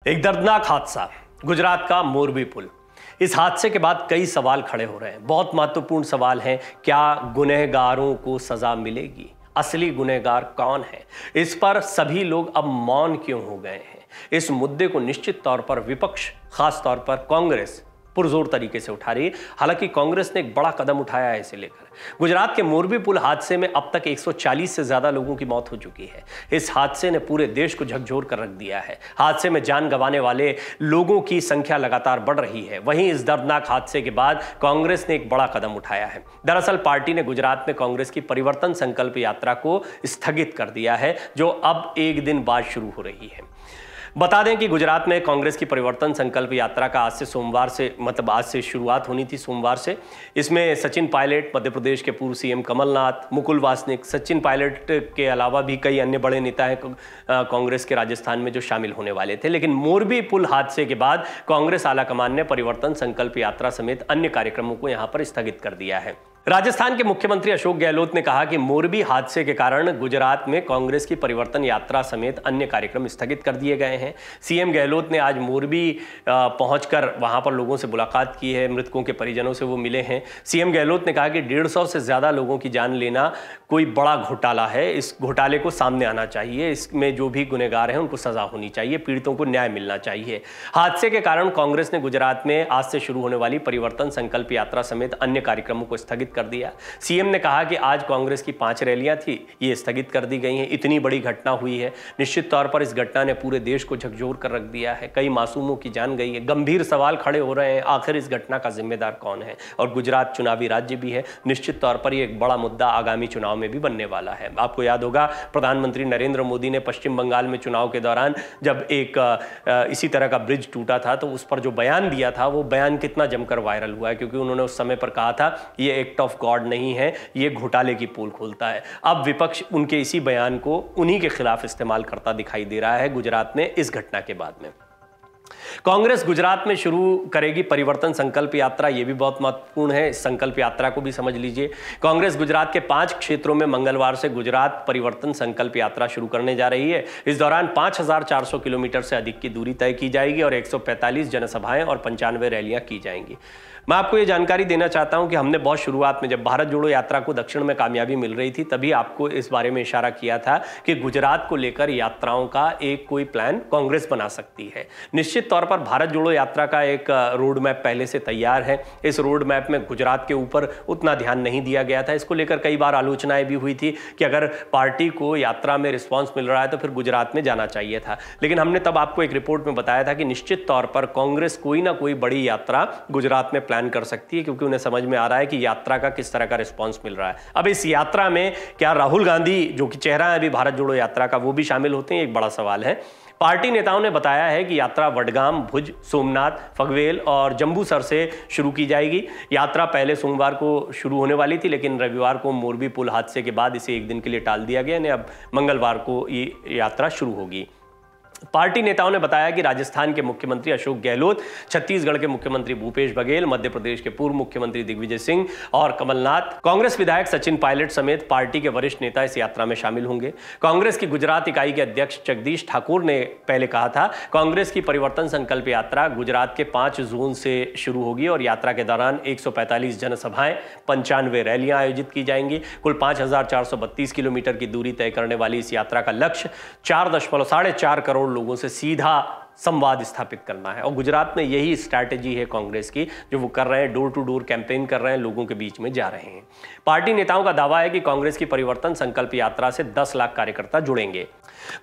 एक दर्दनाक हादसा, गुजरात का मोरबी पुल। इस हादसे के बाद कई सवाल खड़े हो रहे हैं। बहुत महत्वपूर्ण सवाल हैं। क्या गुनहगारों को सजा मिलेगी? असली गुनहगार कौन है? इस पर सभी लोग अब मौन क्यों हो गए हैं? इस मुद्दे को निश्चित तौर पर विपक्ष, खास तौर पर कांग्रेस पुरजोर तरीके से उठा रही है। हालांकि कांग्रेस ने एक बड़ा कदम उठाया है इसे लेकर। गुजरात के मोरबी पुल हादसे में अब तक 140 से ज्यादा लोगों की मौत हो चुकी है। इस हादसे ने पूरे देश को झकझोर कर रख दिया है। हादसे में जान गंवाने वाले लोगों की संख्या लगातार बढ़ रही है। वहीं इस दर्दनाक हादसे के बाद कांग्रेस ने एक बड़ा कदम उठाया है। दरअसल पार्टी ने गुजरात में कांग्रेस की परिवर्तन संकल्प यात्रा को स्थगित कर दिया है, जो अब एक दिन बाद शुरू हो रही है। बता दें कि गुजरात में कांग्रेस की परिवर्तन संकल्प यात्रा का आज से शुरुआत होनी थी, सोमवार से। इसमें सचिन पायलट, मध्य प्रदेश के पूर्व सीएम कमलनाथ, मुकुल वासनिक, सचिन पायलट के अलावा भी कई अन्य बड़े नेता हैं कांग्रेस के राजस्थान में जो शामिल होने वाले थे। लेकिन मोरबी पुल हादसे के बाद कांग्रेस आलाकमान ने परिवर्तन संकल्प यात्रा समेत अन्य कार्यक्रमों को यहां पर स्थगित कर दिया है। राजस्थान के मुख्यमंत्री अशोक गहलोत ने कहा कि मोरबी हादसे के कारण गुजरात में कांग्रेस की परिवर्तन यात्रा समेत अन्य कार्यक्रम स्थगित कर दिए गए हैं। सीएम गहलोत ने आज मोरबी पहुंचकर वहां पर लोगों से मुलाकात की है, मृतकों के परिजनों से वो मिले हैं। सीएम गहलोत ने कहा कि 150 से ज्यादा लोगों की जान लेना कोई बड़ा घोटाला है। इस घोटाले को सामने आना चाहिए। इसमें जो भी गुनहगार हैं उनको सजा होनी चाहिए, पीड़ितों को न्याय मिलना चाहिए। हादसे के कारण कांग्रेस ने गुजरात में आज से शुरू होने वाली परिवर्तन संकल्प यात्रा समेत अन्य कार्यक्रमों को स्थगित कर दिया। सीएम ने कहा कि आज कांग्रेस की 5 रैलियां थी, ये स्थगित कर दी गई हैं। इतनी बड़ी घटना हुई है। निश्चित तौर पर इस घटना ने पूरे देश को झकझोर कर रख दिया है। कई मासूमों की जान गई है। गंभीर सवाल खड़े हो रहे हैं, आखिर इस घटना का जिम्मेदार कौन है? और गुजरात चुनावी राज्य भी है। निश्चित तौर पर यह एक बड़ा मुद्दा आगामी चुनाव में भी बनने वाला है। आपको याद होगा, प्रधानमंत्री नरेंद्र मोदी ने पश्चिम बंगाल में चुनाव के दौरान जब एक इसी तरह का ब्रिज टूटा था, तो उस पर जो बयान दिया था, वो बयान कितना जमकर वायरल हुआ है, क्योंकि उन्होंने उस समय पर कहा था ये एक्ट ऑफ गॉड नहीं है, ये घोटाले की पोल खोलता है। अब विपक्ष उनके इसी बयान को उन्हीं के खिलाफ इस्तेमाल करता दिखाई दे रहा है गुजरात में इस घटना के बाद में। कांग्रेस गुजरात में शुरू करेगी परिवर्तन संकल्प यात्रा, यह भी बहुत महत्वपूर्ण है। इस संकल्प यात्रा को भी समझ लीजिए। कांग्रेस गुजरात के 5 क्षेत्रों में मंगलवार से गुजरात परिवर्तन संकल्प यात्रा शुरू करने जा रही है। इस दौरान 5400 किलोमीटर से अधिक की दूरी तय की जाएगी और 145 जनसभाएं और 95 रैलियां की जाएंगी। मैं आपको ये जानकारी देना चाहता हूं कि हमने बहुत शुरुआत में, जब भारत जोड़ो यात्रा को दक्षिण में कामयाबी मिल रही थी, तभी आपको इस बारे में इशारा किया था कि गुजरात को लेकर यात्राओं का एक कोई प्लान कांग्रेस बना सकती है। निश्चित तौर पर भारत जोड़ो यात्रा का एक रोड मैप पहले से तैयार है। इस रोड मैप में गुजरात के ऊपर उतना ध्यान नहीं दिया गया था। इसको लेकर कई बार आलोचनाएं भी हुई थी कि अगर पार्टी को यात्रा में रिस्पॉन्स मिल रहा है तो फिर गुजरात में जाना चाहिए था। लेकिन हमने तब आपको एक रिपोर्ट में बताया था कि निश्चित तौर पर कांग्रेस कोई ना कोई बड़ी यात्रा गुजरात में कर सकती है, क्योंकि उन्हें समझ में आ रहा है कि यात्रा का किस तरह का रिस्पांस मिल रहा है। अब इस यात्रा में क्या राहुल गांधी, जो कि चेहरा है अभी भारत जोड़ो यात्रा का, वो भी शामिल होते हैं? एक बड़ा सवाल है। पार्टी नेताओं ने बताया है कि यात्रा वडगाम, भुज, सोमनाथ, फगवेल और जंबूसर से शुरू की जाएगी। यात्रा पहले सोमवार को शुरू होने वाली थी, लेकिन रविवार को मोरबी पुल हादसे के बाद इसे एक दिन के लिए टाल दिया गया। अब मंगलवार को ये यात्रा शुरू होगी। पार्टी नेताओं ने बताया कि राजस्थान के मुख्यमंत्री अशोक गहलोत, छत्तीसगढ़ के मुख्यमंत्री भूपेश बघेल, मध्य प्रदेश के पूर्व मुख्यमंत्री दिग्विजय सिंह और कमलनाथ, कांग्रेस विधायक सचिन पायलट समेत पार्टी के वरिष्ठ नेता इस यात्रा में शामिल होंगे। कांग्रेस की गुजरात इकाई के अध्यक्ष जगदीश ठाकुर ने पहले कहा था, कांग्रेस की परिवर्तन संकल्प यात्रा गुजरात के 5 जोन से शुरू होगी और यात्रा के दौरान 145 जनसभाएं, 95 रैलियां आयोजित की जाएंगी। कुल 5432 किलोमीटर की दूरी तय करने वाली इस यात्रा का लक्ष्य 4.4 करोड़ लोगों से सीधा संवाद स्थापित करना है। और गुजरात में यही स्ट्रैटेजी है कांग्रेस की, जो वो कर रहे हैं। डोर टू डोर कैंपेन कर रहे हैं, लोगों के बीच में जा रहे हैं। पार्टी नेताओं का दावा है कि कांग्रेस की परिवर्तन संकल्प यात्रा से 10 लाख कार्यकर्ता जुड़ेंगे।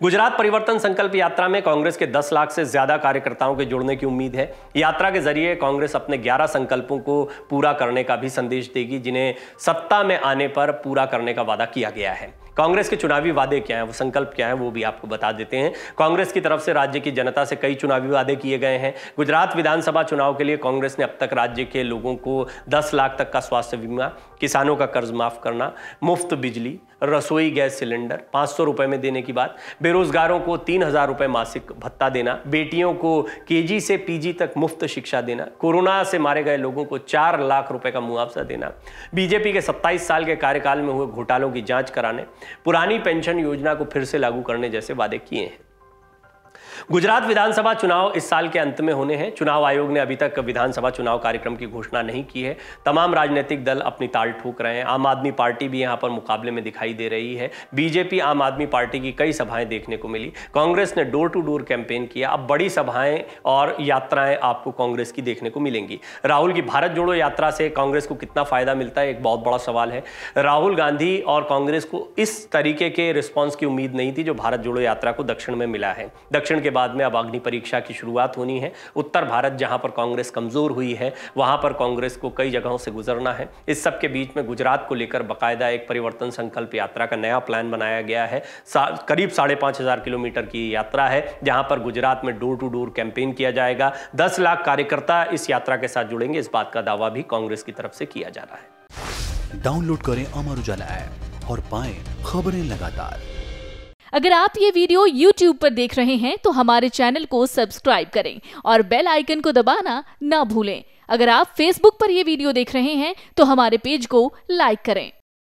गुजरात परिवर्तन संकल्प यात्रा में कांग्रेस के 10 लाख से ज्यादा कार्यकर्ताओं के जुड़ने की उम्मीद है। यात्रा के जरिए कांग्रेस अपने 11 संकल्पों को पूरा करने का भी संदेश देगी, जिन्हें सत्ता में आने पर पूरा करने का वादा किया गया है। कांग्रेस के चुनावी वादे क्या हैं, वो संकल्प क्या है, वो भी आपको बता देते हैं। कांग्रेस की तरफ से राज्य की जनता से कई चुनावी वादे किए गए हैं। गुजरात विधानसभा चुनाव के लिए कांग्रेस ने अब तक राज्य के लोगों को 10 लाख तक का स्वास्थ्य बीमा, किसानों का कर्ज माफ करना, मुफ्त बिजली, रसोई गैस सिलेंडर 500 रुपए में देने की बात, बेरोजगारों को 3000 रुपए मासिक भत्ता देना, बेटियों को केजी से पीजी तक मुफ्त शिक्षा देना, कोरोना से मारे गए लोगों को 4 लाख रुपए का मुआवजा देना, बीजेपी के 27 साल के कार्यकाल में हुए घोटालों की जांच कराने, पुरानी पेंशन योजना को फिर से लागू करने जैसे वादे किए हैं। गुजरात विधानसभा चुनाव इस साल के अंत में होने हैं। चुनाव आयोग ने अभी तक विधानसभा चुनाव कार्यक्रम की घोषणा नहीं की है। तमाम राजनीतिक दल अपनी ताल ठोक रहे हैं। आम आदमी पार्टी भी यहां पर मुकाबले में दिखाई दे रही है। बीजेपी आम आदमी पार्टी की कई सभाएं देखने को मिली। कांग्रेस ने डोर टू डोर कैंपेन किया। अब बड़ी सभाएं और यात्राएं आपको कांग्रेस की देखने को मिलेंगी। राहुल की भारत जोड़ो यात्रा से कांग्रेस को कितना फायदा मिलता है, एक बहुत बड़ा सवाल है। राहुल गांधी और कांग्रेस को इस तरीके के रिस्पॉन्स की उम्मीद नहीं थी जो भारत जोड़ो यात्रा को दक्षिण में मिला है। दक्षिण के बाद में अब अग्नि परीक्षा की शुरुआत होनी है। उत्तर भारत जहां पर कांग्रेस कमजोर हुई है वहां पर कांग्रेस को कई जगहों से गुजरना है। इस सब के बीच में गुजरात को लेकर बाकायदा एक परिवर्तन संकल्प यात्रा का नया प्लान बनाया गया है। करीब 5,500 किलोमीटर की यात्रा है जहां पर गुजरात में डोर टू डोर कैंपेन किया जाएगा। 10 लाख कार्यकर्ता इस यात्रा के साथ जुड़ेंगे, इस बात का दावा भी कांग्रेस की तरफ से किया जा रहा है। डाउनलोड करें अमर उजाला ऐप और पाएं खबरें लगातार। अगर आप ये वीडियो YouTube पर देख रहे हैं तो हमारे चैनल को सब्सक्राइब करें और बेल आइकन को दबाना ना भूलें। अगर आप Facebook पर ये वीडियो देख रहे हैं तो हमारे पेज को लाइक करें।